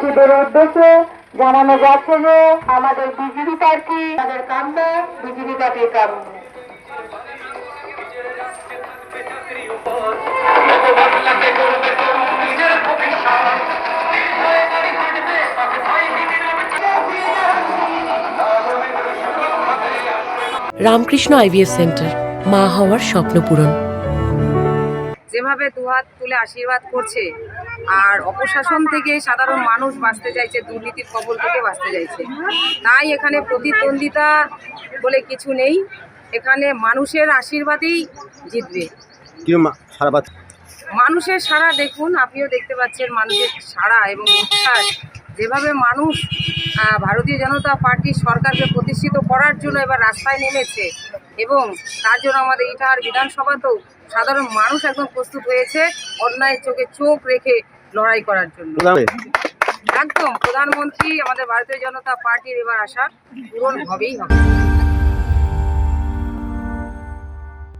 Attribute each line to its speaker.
Speaker 1: প্রবাসীদের উদ্দেশ্যে জানানো যাচ্ছে যে আমাদের বিজেপি প্রার্থী আমাদের কাম্য বিজেপি পার্টির কাম্য।
Speaker 2: রামকৃষ্ণ আইভিএফ সেন্টার, মা হওয়ার স্বপ্ন পূরণ।
Speaker 3: যেভাবে দুহাত তুলে আশীর্বাদ করছে আর অপশাসন থেকে সাধারণ মানুষ বাঁচতে চাইছে, দুর্নীতির কবল থেকে বাঁচতে চাইছে, তাই এখানে প্রতিদ্বন্দ্বিতা বলে কিছু নেই, এখানে মানুষের আশীর্বাদেই জিতবে। মানুষের সাড়া দেখুন, আপনিও দেখতে পাচ্ছেন মানুষের সাড়া এবং উচ্ছ্বাস, যেভাবে মানুষ ভারতীয় জনতা পার্টি সরকারকে প্রতিষ্ঠিত করার জন্য এবার রাস্তায় নেমেছে এবং তার জন্য আমাদের ইটাহার বিধানসভাতেও সাধারণ মানুষ একদম প্রস্তুত হয়েছে অন্যায়ের চোখে চোখ রেখে লড়াই করার জন্য। একদম প্রধানমন্ত্রী আমাদের ভারতীয় জনতা পার্টির এবার আশা পূরণ হবেই হবে।